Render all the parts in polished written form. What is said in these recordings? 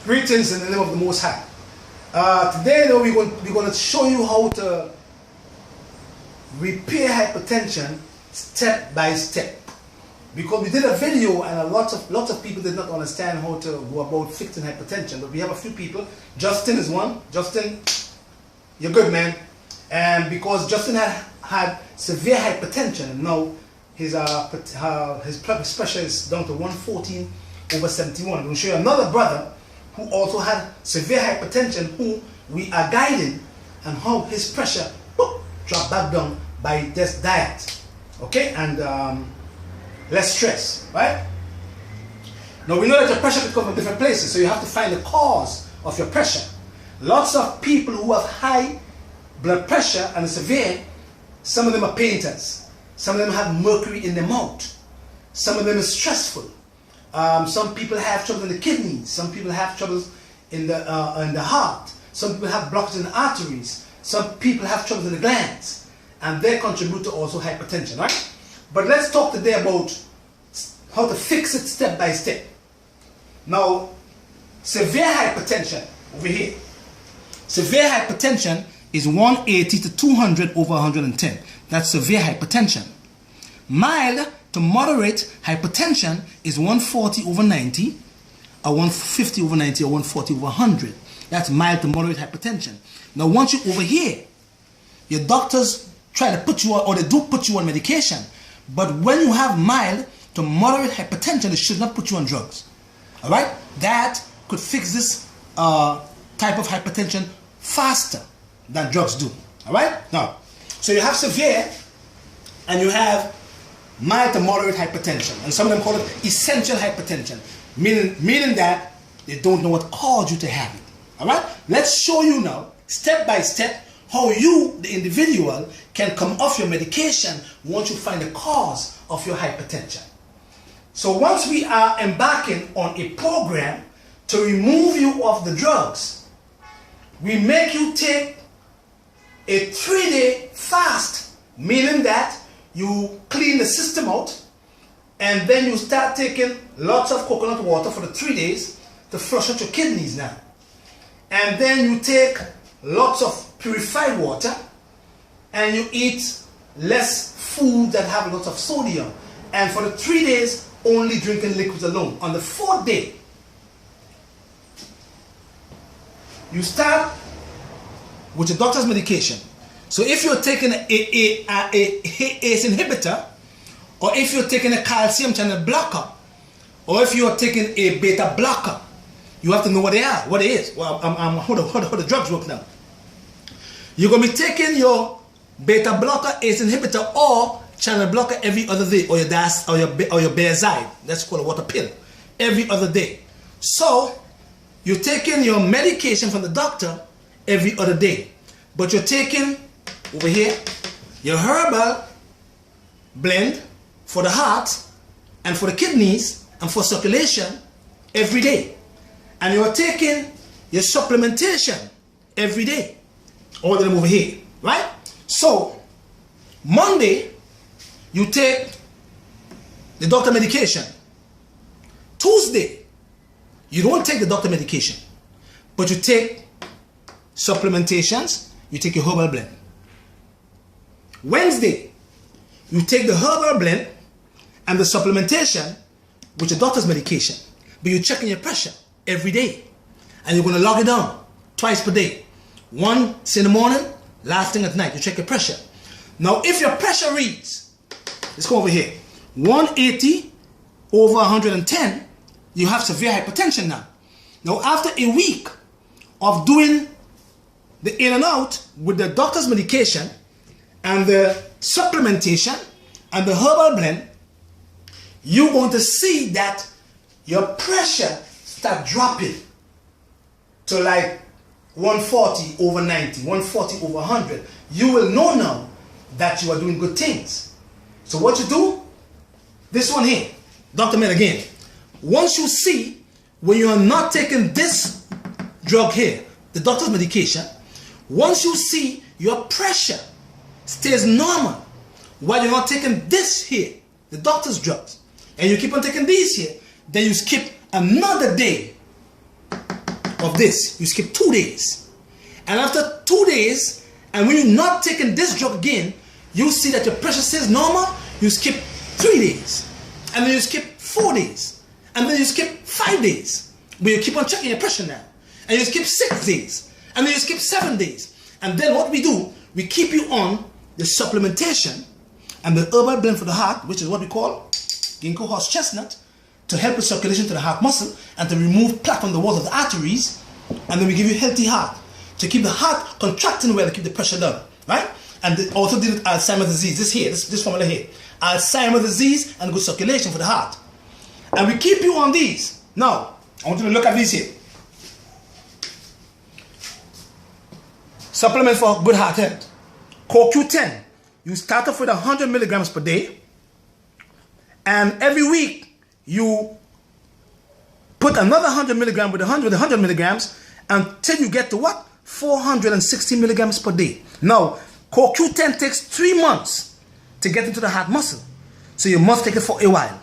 Greetings in the name of the Most High. Today, though, we're going to show you how to repair hypertension step by step. Because we did a video and lots of people did not understand how to go about fixing hypertension. But we have a few people. Justin is one. Justin, you're good, man. And because Justin had severe hypertension, and now his pressure is down to 114/71. I'm going to show you another brother who also had severe hypertension, who we are guiding, and how his pressure dropped back down by this diet, okay, and less stress, right? Now we know that your pressure could come from different places, so you have to find the cause of your pressure. Lots of people who have high blood pressure and severe, some of them are painters, some of them have mercury in their mouth, some of them is stressful. Some people have trouble in the kidneys. Some people have troubles in the heart. Some people have blockages in the arteries. Some people have troubles in the glands, and they contribute to also hypertension, right? But let's talk today about how to fix it step by step. Now, severe hypertension over here. Severe hypertension is 180 to 200/110. That's severe hypertension. Mild to moderate hypertension is 140/90, or 150/90, or 140/100. That's mild to moderate hypertension. Now, once you're over here, your doctors try to put you on, or they do put you on medication. But when you have mild to moderate hypertension, they should not put you on drugs. All right? That could fix this type of hypertension faster than drugs do. All right? Now, so you have severe and you have mild to moderate hypertension, and some of them call it essential hypertension, meaning that they don't know what caused you to have it. All right? Let's show you now, step by step, how you, the individual, can come off your medication once you find the cause of your hypertension. So once we are embarking on a program to remove you off the drugs, we make you take a 3-day fast, meaning that you clean the system out, and then you start taking lots of coconut water for the 3 days to flush out your kidneys now. And then you take lots of purified water, and you eat less food that have lots of sodium. And for the 3 days, only drinking liquids alone. On the 4th day, you start with your doctor's medication. So if you're taking a ACE inhibitor, or if you're taking a calcium channel blocker, or if you're taking a beta blocker, you have to know what they are, what it is. Well, how the drugs work now. You're going to be taking your beta blocker, ACE inhibitor, or channel blocker every other day, or your Beazide, that's called a water pill, every other day. So you're taking your medication from the doctor every other day, but you're taking over here your herbal blend for the heart and for the kidneys and for circulation every day, and you're taking your supplementation every day. All of them over here, right? So Monday you take the doctor medication. Tuesday you don't take the doctor medication, but you take supplementations, you take your herbal blend. Wednesday you take the herbal blend and the supplementation with your doctor's medication, but you're checking your pressure every day, and you're going to log it down twice per day. Once in the morning, last thing at night, you check your pressure. Now, if your pressure reads, let's go over here, 180/110, you have severe hypertension now. Now, after a week of doing the in and out with the doctor's medication and the supplementation and the herbal blend, you're going to see that your pressure start dropping to like 140/90, 140/100. You will know now that you are doing good things. So what you do, this one here, Dr. Med again, once you see when you are not taking this drug here, the doctor's medication, once you see your pressure stays normal while you're not taking this here, the doctor's drugs, and you keep on taking these here, then you skip another day of this. You skip 2 days. And after 2 days, and when you're not taking this drug again, you see that your pressure stays normal, you skip 3 days. And then you skip 4 days. And then you skip 5 days. But you keep on checking your pressure now. And you skip 6 days. And then you skip 7 days. And then what we do, we keep you on the supplementation and the herbal blend for the heart, which is what we call ginkgo horse chestnut, to help with circulation to the heart muscle and to remove plaque from the walls of the arteries. And then we give you a healthy heart to keep the heart contracting well, to keep the pressure down, right? And also deal with Alzheimer's disease. This formula here, Alzheimer's disease and good circulation for the heart. And we keep you on these. Now, I want you to look at these here. Supplement for good heart health. CoQ10. You start off with 100 milligrams per day. And every week, you put another 100 milligrams with 100 milligrams until you get to what? 460 milligrams per day. Now, CoQ10 takes 3 months to get into the heart muscle. So you must take it for a while.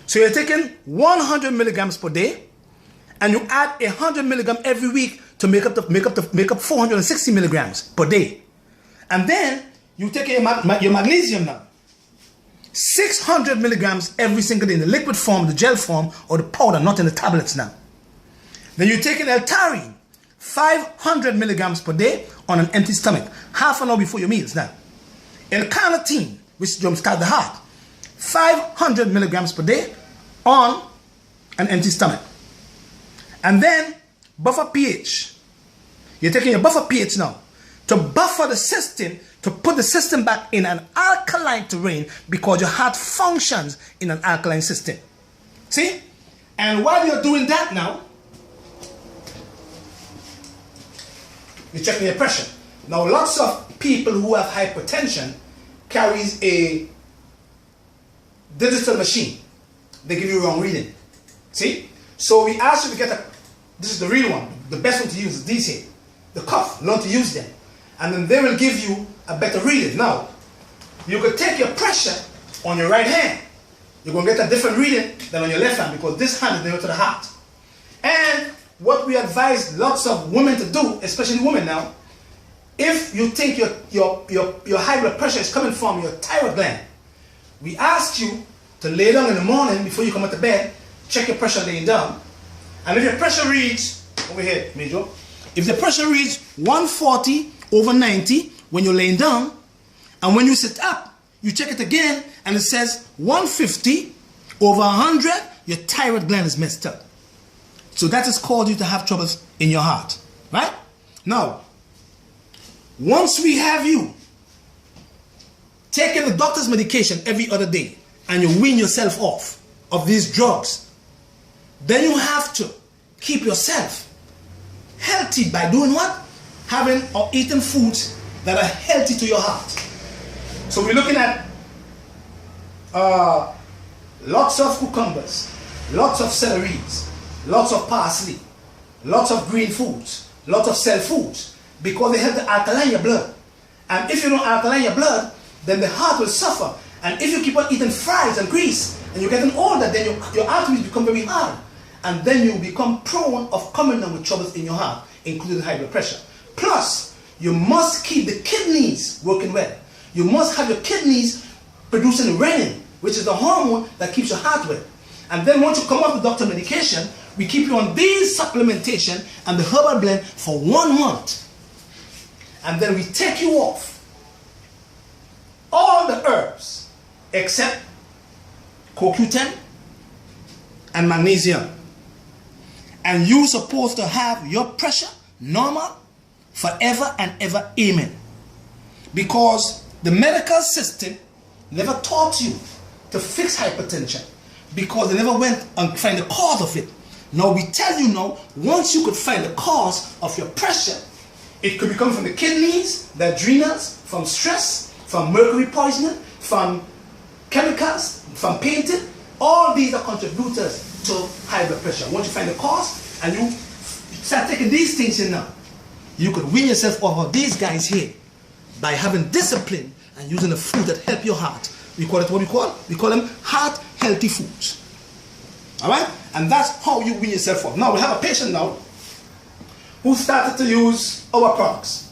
So you're taking 100 milligrams per day, and you add 100 milligrams every week to make up 460 milligrams per day. And then you take your magnesium now. 600 milligrams every single day in the liquid form, the gel form, or the powder, not in the tablets now. Then you're taking L-taurine, 500 milligrams per day on an empty stomach, half an hour before your meals now. L-carnitine, which jumpstart the heart, 500 milligrams per day on an empty stomach. And then buffer pH. You're taking your buffer pH now to buffer the system, to put the system back in an alkaline terrain, because your heart functions in an alkaline system. See? And while you're doing that now, you're checking your pressure. Now, lots of people who have hypertension carries a digital machine. They give you wrong reading. See? So we ask you to get this is the real one. The best one to use is these here. The cuff. Learn to use them. And then they will give you a better reading. Now, you could take your pressure on your right hand. You're going to get a different reading than on your left hand, because this hand is near to the heart. And what we advise lots of women to do, especially women now, if you think your high blood pressure is coming from your thyroid gland, we ask you to lay down in the morning before you come out of bed, check your pressure laying down. And if your pressure reads, over here, Major, if the pressure reads 140 over 90 when you're laying down, and when you sit up, you check it again, and it says 150 over 100, your thyroid gland is messed up. So that has caused you to have troubles in your heart, right? Now, once we have you taking the doctor's medication every other day, and you wean yourself off of these drugs, then you have to keep yourself healthy by doing what? Having or eating foods that are healthy to your heart. So we're looking at lots of cucumbers, lots of celeries, lots of parsley, lots of green foods, lots of cell foods, because they help to alkaline your blood. And if you don't alkaline your blood, then the heart will suffer. And if you keep on eating fries and grease, and you're getting older, then your arteries become very hard. And then you become prone of coming down with troubles in your heart, including high blood pressure. Plus, you must keep the kidneys working well. You must have your kidneys producing renin, which is the hormone that keeps your heart well. And then once you come off the doctor medication, we keep you on these supplementation and the herbal blend for 1 month. And then we take you off all the herbs except CoQ10 and magnesium. And you're supposed to have your pressure normal forever and ever. Amen. Because the medical system never taught you to fix hypertension, because they never went and find the cause of it. Now we tell you now, once you could find the cause of your pressure, it could be coming from the kidneys, the adrenals, from stress, from mercury poisoning, from chemicals, from painting. All these are contributors to high blood pressure. Once you find the cause and you start taking these things in now, you could wean yourself off of these guys here by having discipline and using the food that help your heart. We call it what we call them heart healthy foods. Alright? And that's how you wean yourself off. Now we have a patient now who started to use our products.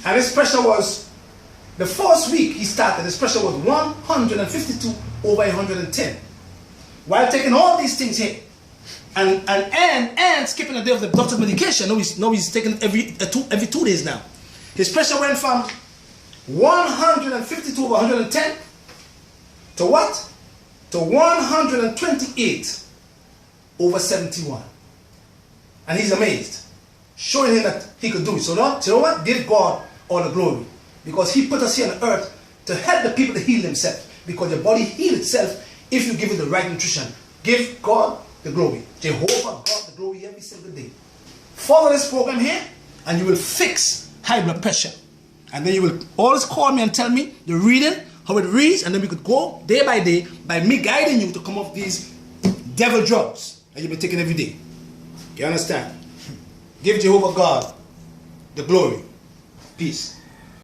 And his pressure was, the first week he started, his pressure was 152 over 110. While taking all these things here, and skipping a day of the doctor's medication. Now he's taking it every 2 days now. His pressure went from 152 over 110 to what? To 128 over 71. And he's amazed, showing him that he could do it. So you know what? Give God all the glory, because he put us here on earth to help the people to heal themselves, because your body heals itself if you give it the right nutrition. Give God the glory. Jehovah God the glory every single day. Follow this program here and you will fix high blood pressure. And then you will always call me and tell me the reading, how it reads, and then we could go day by day by me guiding you to come off these devil drugs that you've been taking every day. You understand? Give Jehovah God the glory. Peace.